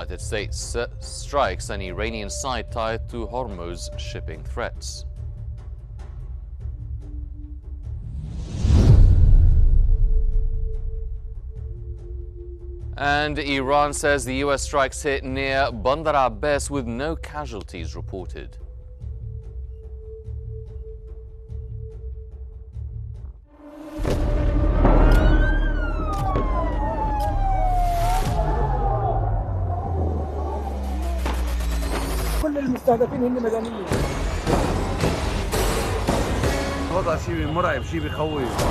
United States strikes an Iranian site tied to Hormuz shipping threats. And Iran says the U.S. strikes hit near Bandar Abbas with no casualties reported. كل المستهدفين هن مدنيين. وضع شيء مرعب، شيء بخوف.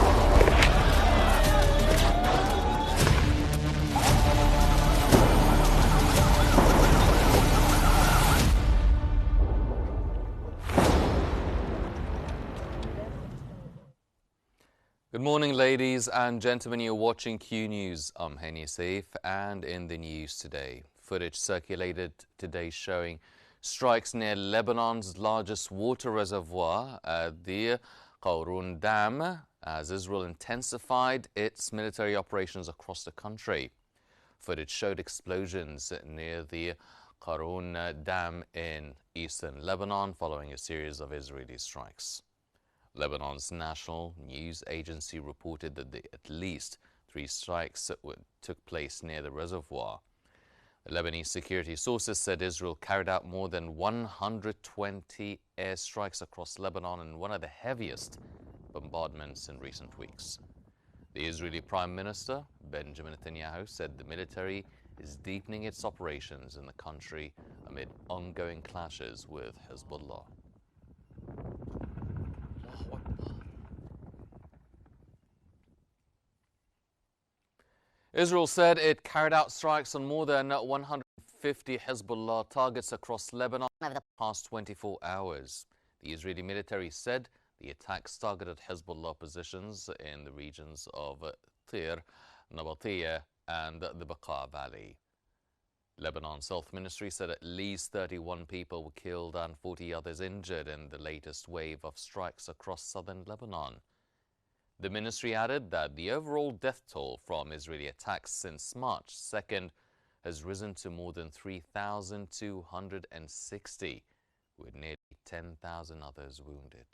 Good morning, ladies and gentlemen. You're watching Q News. I'm Heni Saif, and in the news today, footage circulated today showing strikes near Lebanon's largest water reservoir, the Qnews Dam, as Israel intensified its military operations across the country. Footage showed explosions near the Qnews Dam in eastern Lebanon following a series of Israeli strikes. Lebanon's national news agency reported that at least 3 strikes took place near the reservoir. The Lebanese security sources said Israel carried out more than 120 airstrikes across Lebanon in one of the heaviest bombardments in recent weeks. The Israeli Prime Minister, Benjamin Netanyahu, said the military is deepening its operations in the country amid ongoing clashes with Hezbollah. Israel said it carried out strikes on more than 150 Hezbollah targets across Lebanon over the past 24 hours. The Israeli military said the attacks targeted Hezbollah positions in the regions of Tir, Nabatiyah, and the Bekaa Valley. Lebanon's health ministry said at least 31 people were killed and 40 others injured in the latest wave of strikes across southern Lebanon. The ministry added that the overall death toll from Israeli attacks since March 2nd has risen to more than 3,260, with nearly 10,000 others wounded.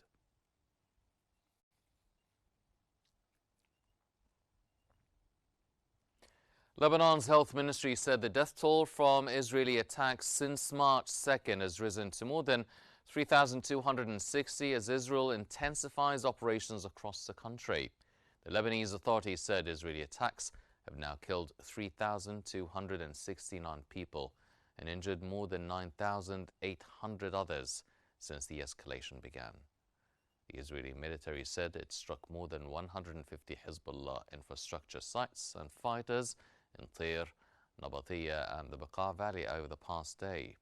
Lebanon's health ministry said the death toll from Israeli attacks since March 2nd has risen to more than 3,260 as Israel intensifies operations across the country. The Lebanese authorities said Israeli attacks have now killed 3,269 people and injured more than 9,800 others since the escalation began. The Israeli military said it struck more than 150 Hezbollah infrastructure sites and fighters in Tir, Nabatiyah, and the Bekaa Valley over the past day.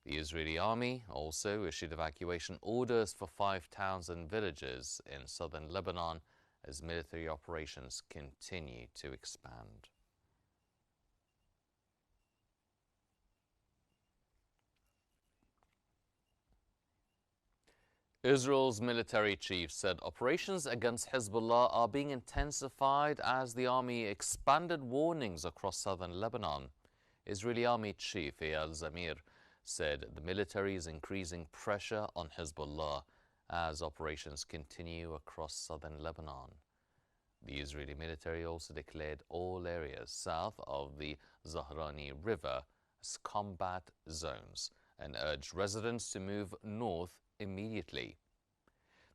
The Israeli army also issued evacuation orders for 5 towns and villages in southern Lebanon as military operations continue to expand. Israel's military chief said operations against Hezbollah are being intensified as the army expanded warnings across southern Lebanon. Israeli Army Chief Eyal Zamir said the military is increasing pressure on Hezbollah as operations continue across southern Lebanon. The Israeli military also declared all areas south of the Zahrani River as combat zones and urged residents to move north immediately.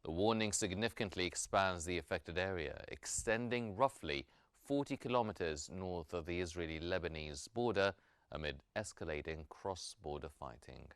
The warning significantly expands the affected area, extending roughly 40 kilometers north of the Israeli-Lebanese border amid escalating cross-border fighting.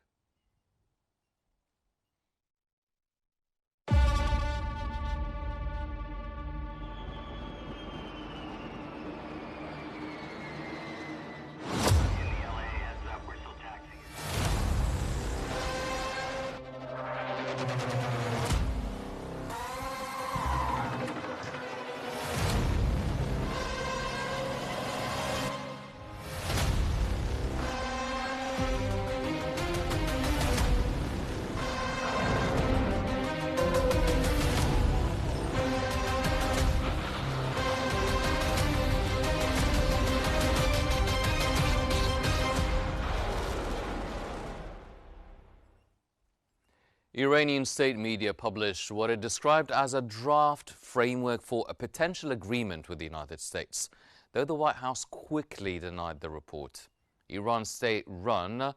Iranian state media published what it described as a draft framework for a potential agreement with the United States, though the White House quickly denied the report. Iran's state-run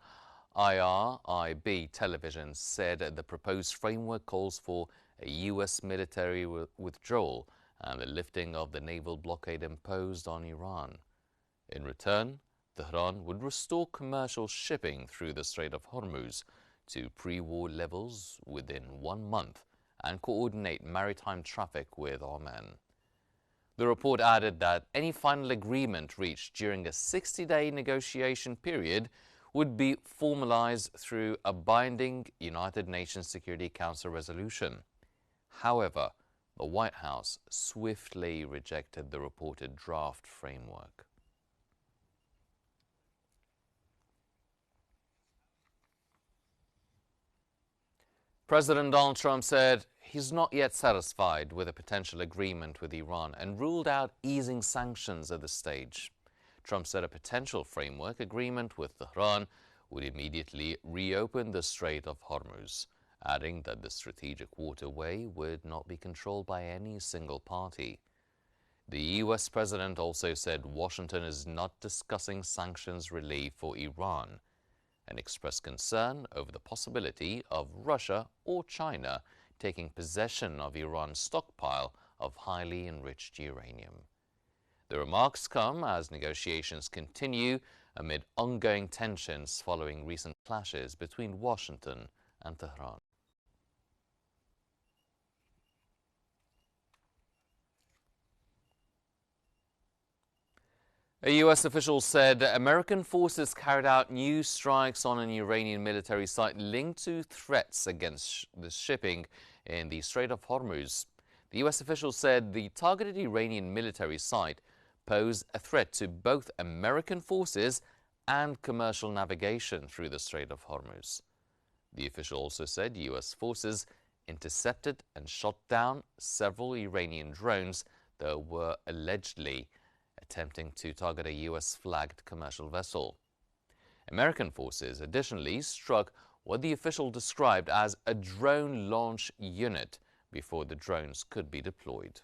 IRIB television said the proposed framework calls for a U.S. military withdrawal and the lifting of the naval blockade imposed on Iran. In return, Tehran would restore commercial shipping through the Strait of Hormuz to pre-war levels within 1 month and coordinate maritime traffic with Oman. The report added that any final agreement reached during a 60-day negotiation period would be formalized through a binding United Nations Security Council resolution. However, the White House swiftly rejected the reported draft framework. President Donald Trump said he's not yet satisfied with a potential agreement with Iran and ruled out easing sanctions at this stage. Trump said a potential framework agreement with Tehran would immediately reopen the Strait of Hormuz, adding that the strategic waterway would not be controlled by any single party. The U.S. president also said Washington is not discussing sanctions relief for Iran and expressed concern over the possibility of Russia or China taking possession of Iran's stockpile of highly enriched uranium. The remarks come as negotiations continue amid ongoing tensions following recent clashes between Washington and Tehran. A U.S. official said American forces carried out new strikes on an Iranian military site linked to threats against the shipping in the Strait of Hormuz. The U.S. official said the targeted Iranian military site posed a threat to both American forces and commercial navigation through the Strait of Hormuz. The official also said U.S. forces intercepted and shot down several Iranian drones that were allegedly attempting to target a U.S.-flagged commercial vessel. American forces additionally struck what the official described as a drone launch unit before the drones could be deployed.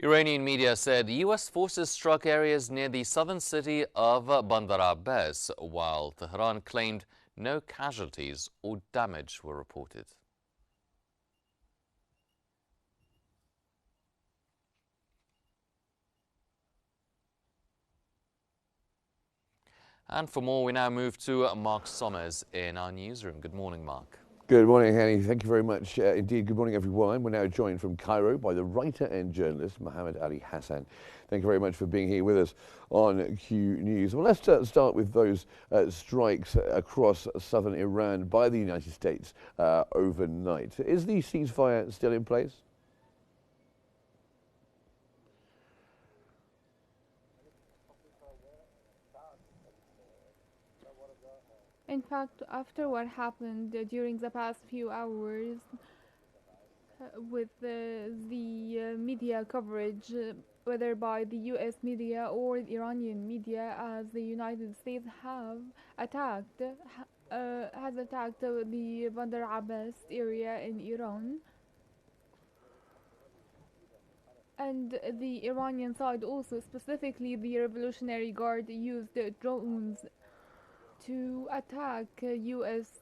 Iranian media said U.S. forces struck areas near the southern city of Bandar Abbas, while Tehran claimed no casualties or damage were reported. And for more, we now move to Mark Sommers in our newsroom. Good morning, Mark. Good morning, Henny. Thank you very much indeed. Good morning, everyone. We're now joined from Cairo by the writer and journalist Mohammed Ali Hassan. Thank you very much for being here with us on Q News. Well, let's start with those strikes across southern Iran by the United States overnight. Is the ceasefire still in place? In fact, after what happened during the past few hours with the media coverage, whether by the US media or the Iranian media, as the United States has attacked the Bandar Abbas area in Iran. And the Iranian side also, specifically the Revolutionary Guard, used drones to attack U.S.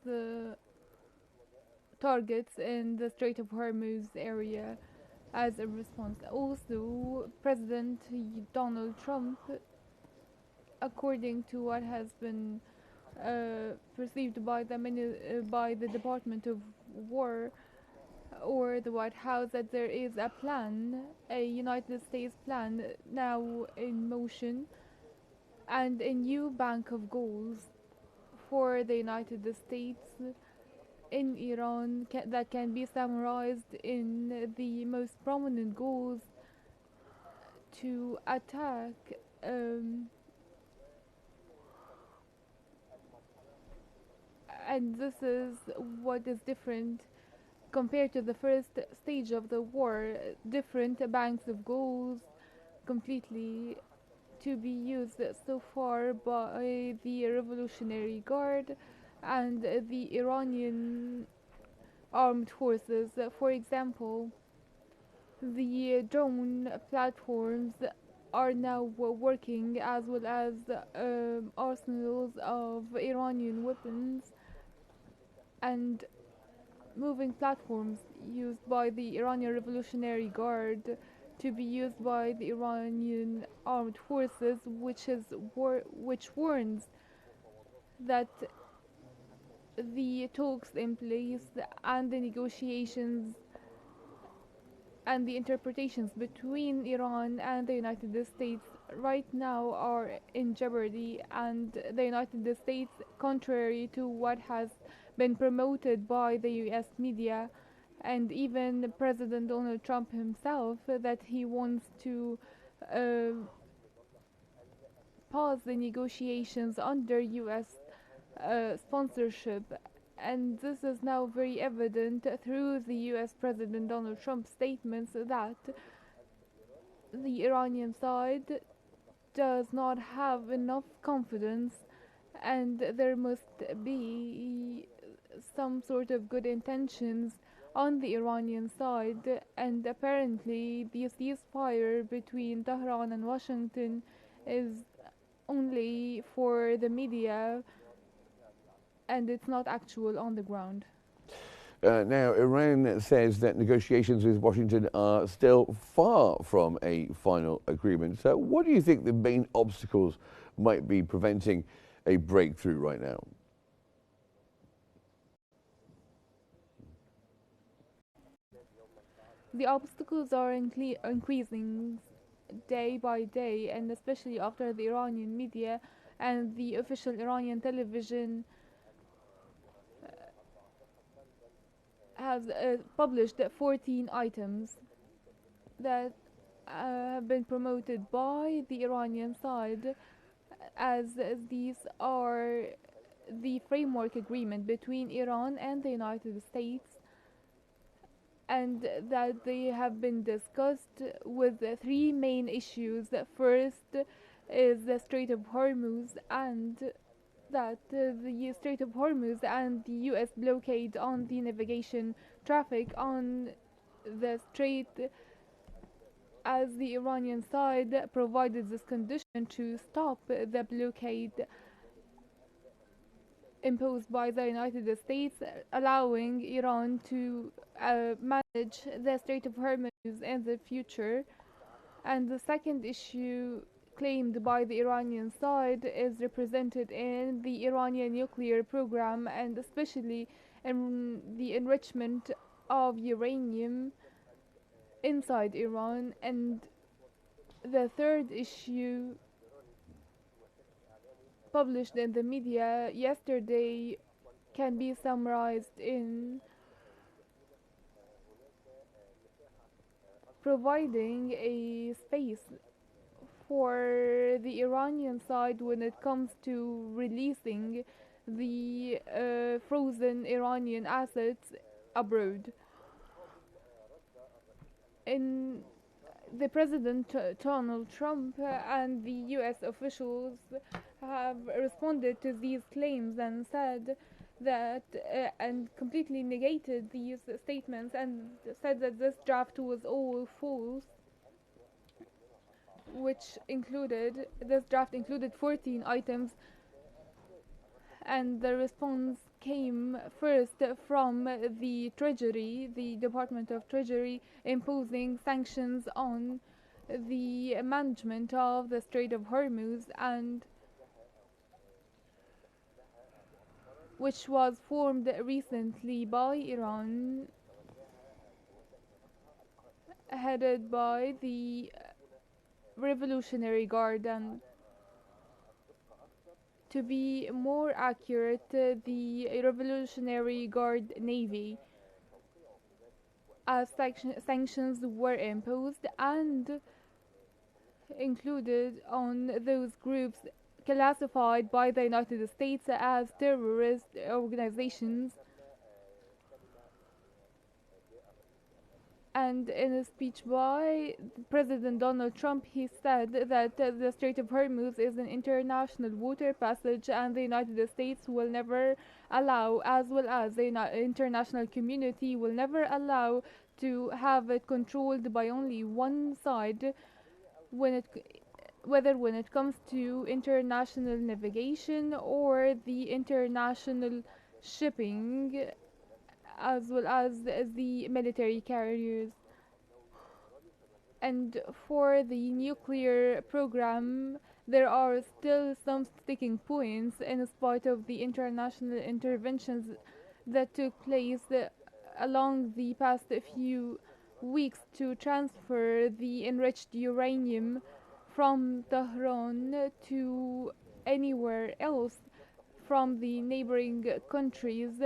targets in the Strait of Hormuz area as a response. Also, President Donald Trump, according to what has been perceived by the Department of War or the White House, that there is a plan, a United States plan now in motion, and a new bank of goals for the United States in Iran that can be summarized in the most prominent goals to attack and this is what is different compared to the first stage of the war. Different banks of goals, completely to be used so far by the Revolutionary Guard and the Iranian armed forces. For example, the drone platforms are now working, as well as arsenals of Iranian weapons and moving platforms used by the Iranian Revolutionary Guard to be used by the Iranian armed forces, which warns that the talks in place and the negotiations and the interpretations between Iran and the United States right now are in jeopardy, and the United States, contrary to what has been promoted by the US media and even President Donald Trump himself, that he wants to uh, pause the negotiations under US sponsorship. And this is now very evident through the US President Donald Trump's statements that the Iranian side does not have enough confidence, and there must be some sort of good intentions on the Iranian side. And apparently the ceasefire between Tehran and Washington is only for the media, and it's not actual on the ground. Now, Iran says that negotiations with Washington are still far from a final agreement. So what do you think the main obstacles might be preventing a breakthrough right now? The obstacles are increasing day by day, and especially after the Iranian media and the official Iranian television has published 14 items that have been promoted by the Iranian side, as these are the framework agreement between Iran and the United States, and that they have been discussed with three main issues. First is the Strait of Hormuz, and that the Strait of Hormuz and the US blockade on the navigation traffic on the strait, as the Iranian side provided this condition to stop the blockade imposed by the United States, allowing Iran to manage the Strait of Hormuz in the future. And the second issue claimed by the Iranian side is represented in the Iranian nuclear program, and especially in the enrichment of uranium inside Iran. And the third issue, published in the media yesterday, can be summarized in providing a space for the Iranian side when it comes to releasing the frozen Iranian assets abroad. In the President Donald Trump and the US officials have responded to these claims and said that and completely negated these statements and said that this draft was all false, this draft included 14 items, and the response came first from the Treasury, the Department of Treasury, imposing sanctions on the management of the Strait of Hormuz, and which was formed recently by Iran, headed by the Revolutionary Guard, and to be more accurate, the Revolutionary Guard Navy, as sanctions were imposed and included on those groups classified by the United States as terrorist organizations, And in a speech by President Donald Trump, he said that the Strait of Hormuz is an international water passage and the United States will never allow, as well as the international community will never allow to have it controlled by only one side whether when it comes to international navigation or the international shipping, as well as the military carriers. And for the nuclear program, there are still some sticking points in spite of the international interventions that took place along the past few weeks to transfer the enriched uranium from Tehran to anywhere else from the neighboring countries,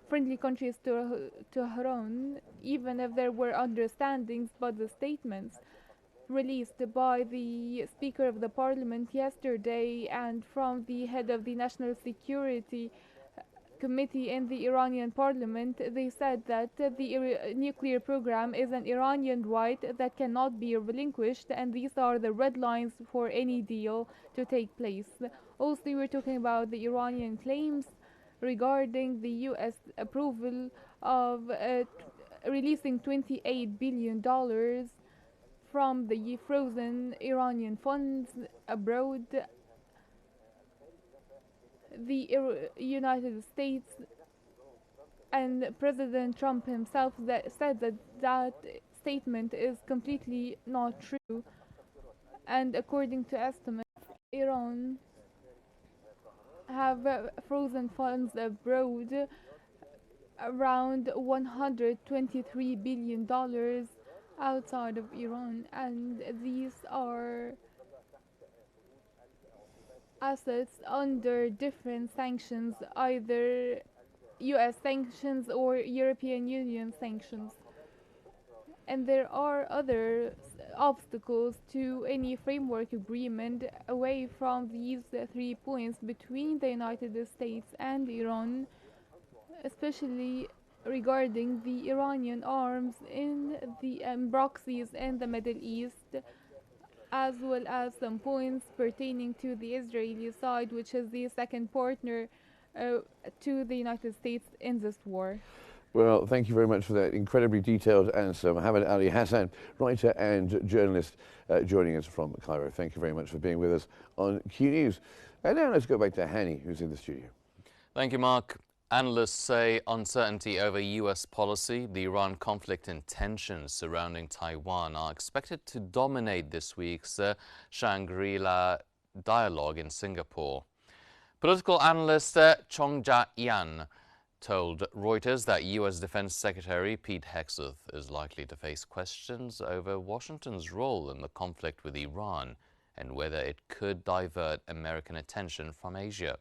friendly countries to Tehran, even if there were understandings. But the statements released by the Speaker of the Parliament yesterday and from the head of the National Security Committee in the Iranian Parliament, they said that the nuclear program is an Iranian right that cannot be relinquished, and these are the red lines for any deal to take place. Also, we're talking about the Iranian claims regarding the U.S. approval of releasing $28 billion from the frozen Iranian funds abroad. The United States and President Trump himself said that statement is completely not true. And according to estimates, Iran have frozen funds abroad around $123 billion outside of Iran, and these are assets under different sanctions, either US sanctions or European Union sanctions. And there are other obstacles to any framework agreement away from these 3 points between the United States and Iran, especially regarding the Iranian arms in the proxies in the Middle East, as well as some points pertaining to the Israeli side, which is the second partner to the United States in this war. Well, thank you very much for that incredibly detailed answer. Mohammed Ali Hassan, writer and journalist, joining us from Cairo. Thank you very much for being with us on Q News. And now let's go back to Hani, who's in the studio. Thank you, Mark. Analysts say uncertainty over U.S. policy, the Iran conflict and tensions surrounding Taiwan are expected to dominate this week's Shangri-La dialogue in Singapore. Political analyst Chong Ja-yan told Reuters that U.S. Defense Secretary Pete Hegseth is likely to face questions over Washington's role in the conflict with Iran and whether it could divert American attention from Asia.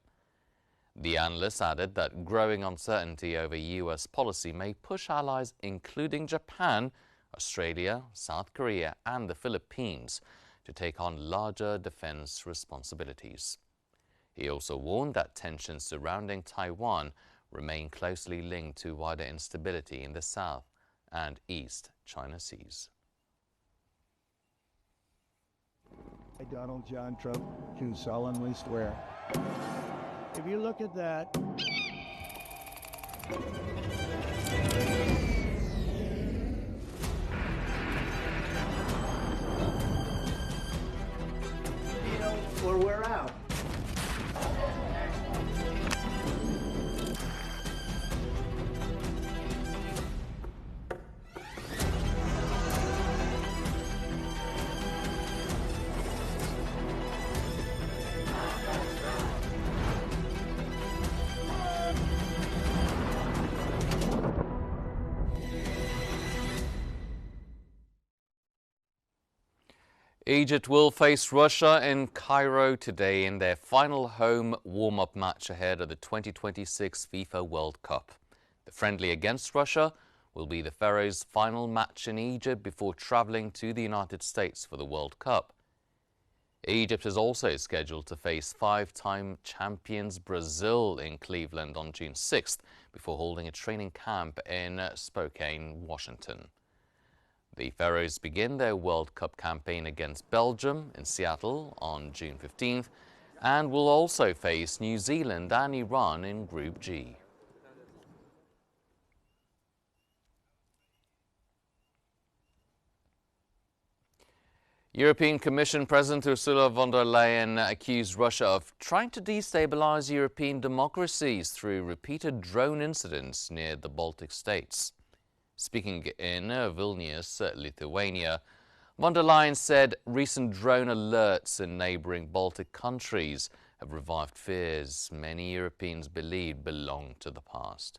The analyst added that growing uncertainty over U.S. policy may push allies including Japan, Australia, South Korea and the Philippines to take on larger defense responsibilities. He also warned that tensions surrounding Taiwan remain closely linked to wider instability in the South and East China Seas. I, Donald John Trump, do solemnly swear. If you look at that, or we're out. Egypt will face Russia in Cairo today in their final home warm-up match ahead of the 2026 FIFA World Cup. The friendly against Russia will be the Pharaohs' final match in Egypt before travelling to the United States for the World Cup. Egypt is also scheduled to face five-time champions Brazil in Cleveland on June 6th before holding a training camp in Spokane, Washington. The Pharaohs begin their World Cup campaign against Belgium in Seattle on June 15th and will also face New Zealand and Iran in Group G. European Commission President Ursula von der Leyen accused Russia of trying to destabilize European democracies through repeated drone incidents near the Baltic states. Speaking in Vilnius, Lithuania, von der Leyen said recent drone alerts in neighboring Baltic countries have revived fears many Europeans believed belonged to the past.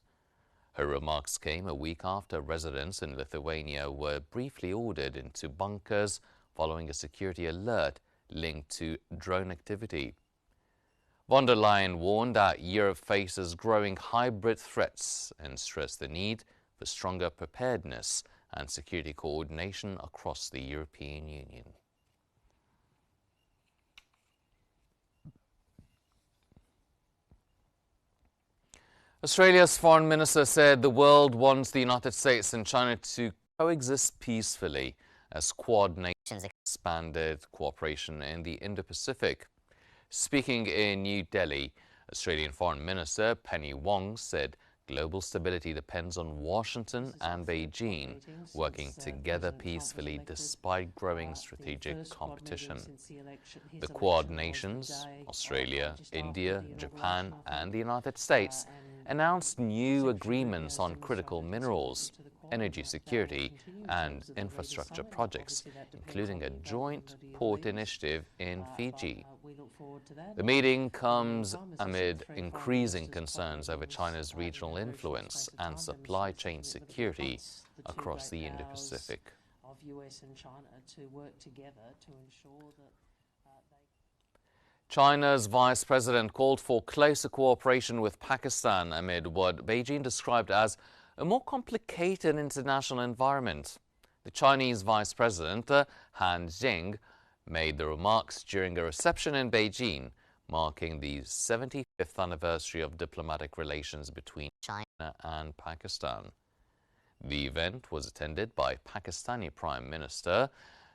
Her remarks came a week after residents in Lithuania were briefly ordered into bunkers following a security alert linked to drone activity. Von der Leyen warned that Europe faces growing hybrid threats and stressed the need for stronger preparedness and security coordination across the European Union. Australia's foreign minister said the world wants the United States and China to coexist peacefully as Quad nations expanded cooperation in the Indo-Pacific. Speaking in New Delhi, Australian Foreign Minister Penny Wong said global stability depends on Washington and Beijing working together peacefully despite growing strategic competition. The Quad nations, Australia, India, Japan and the United States, announced new agreements on critical minerals, energy security and infrastructure projects, including a joint port initiative in Fiji. The meeting comes amid increasing concerns over China's regional influence and supply chain security across the Indo-Pacific. China's vice president called for closer cooperation with Pakistan amid what Beijing described as a more complicated international environment. The Chinese vice president, Han Jing, made the remarks during a reception in Beijing, marking the 75th anniversary of diplomatic relations between China and Pakistan. The event was attended by Pakistani Prime Minister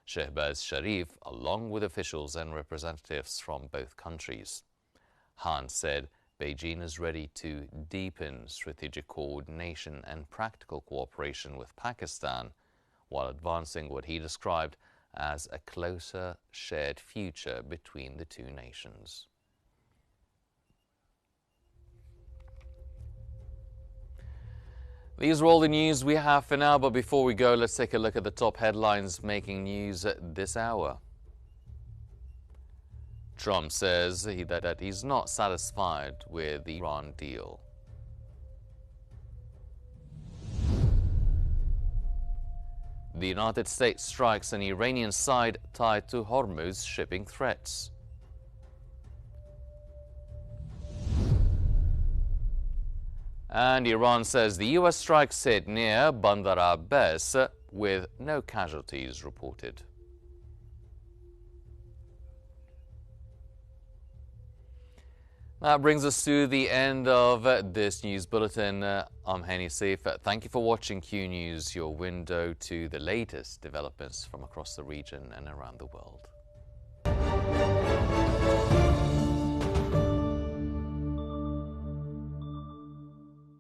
Shehbaz Sharif, along with officials and representatives from both countries. Han said Beijing is ready to deepen strategic coordination and practical cooperation with Pakistan, while advancing what he described as a closer shared future between the two nations. These are all the news we have for now, but before we go, let's take a look at the top headlines making news this hour. Trump says that he's not satisfied with the Iran deal. The United States strikes an Iranian side tied to Hormuz shipping threats. And Iran says the U.S. strikes hit near Bandar Abbas with no casualties reported. That brings us to the end of this news bulletin. I'm Henny Saif. Thank you for watching Q News, your window to the latest developments from across the region and around the world.